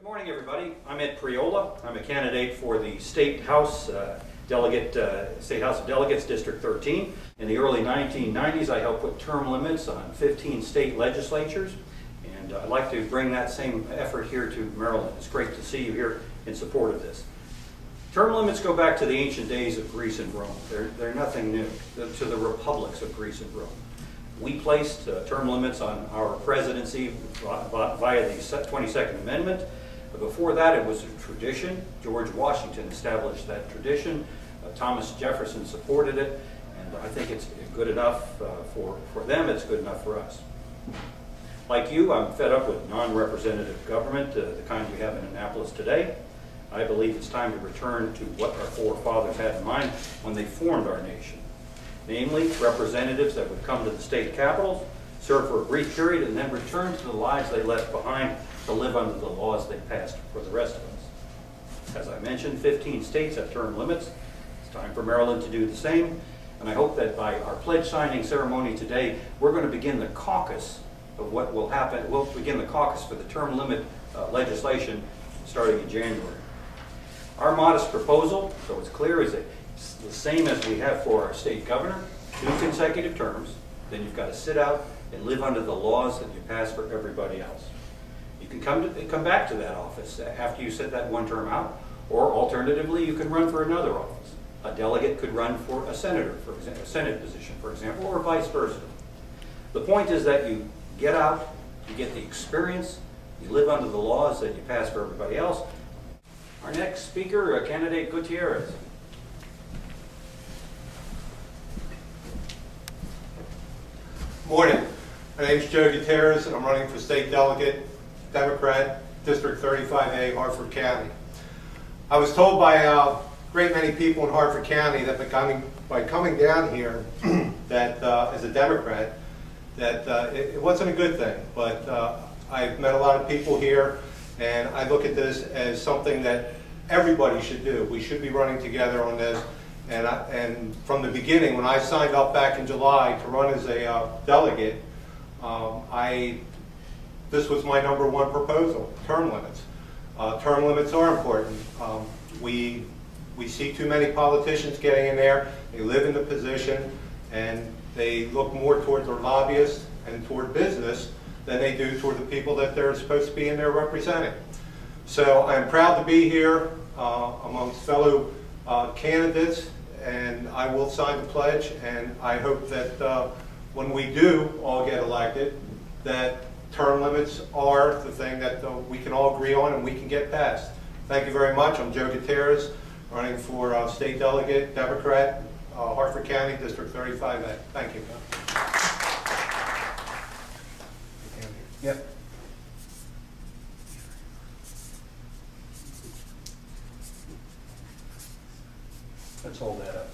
morning, everybody. I'm Ed Priola. I'm a candidate for the State House of Delegates, District 13. In the early 1990s, I helped put term limits on 15 state legislatures, and I'd like to bring that same effort here to Maryland. It's great to see you here in support of this. Term limits go back to the ancient days of Greece and Rome. They're nothing new, to the republics of Greece and Rome. We placed term limits on our presidency via the 22nd Amendment. Before that, it was a tradition. George Washington established that tradition. Thomas Jefferson supported it, and I think it's good enough for them. It's good enough for us. Like you, I'm fed up with non-representative government, the kind we have in Annapolis today. I believe it's time to return to what our forefathers had in mind when they formed our nation. Namely, representatives that would come to the state capitals, serve for a brief period, and then return to the lives they left behind to live under the laws they passed for the rest of us. As I mentioned, 15 states have term limits. It's time for Maryland to do the same, and I hope that by our pledge signing ceremony today, we're going to begin the caucus of what will happen. We'll begin the caucus for the term limit legislation starting in January. Our modest proposal, so it's clear, is the same as we have for our state governor, 2 consecutive terms. Then you've got to sit out and live under the laws that you pass for everybody else. You can come back to that office after you sit that one term out, or alternatively, you can run for another office. A delegate could run for a senator, for example, a Senate position, for example, or vice versa. The point is that you get out, you get the experience, you live under the laws that you pass for everybody else. Our next speaker, candidate Gutierrez. Morning. My name is Joe Gutierrez, and I'm running for State Delegate, Democrat, District 35A, Harford County. I was told by a great many people in Harford County that by coming down here, that as a Democrat, that it wasn't a good thing. But I've met a lot of people here, and I look at this as something that everybody should do. We should be running together on this. And from the beginning, when I signed up back in July to run as a delegate, this was my #1 proposal: term limits. Term limits are important. We see too many politicians getting in there. They live in the position, and they look more toward their lobbyists and toward business than they do toward the people that they're supposed to be in there representing. So I'm proud to be here amongst fellow candidates, and I will sign the pledge, and I hope that when we do all get elected, that term limits are the thing that we can all agree on and we can get passed. Thank you very much. I'm Joe Gutierrez, running for State Delegate, Democrat, Harford County, District 35A. Thank you. Yep. Let's hold that up.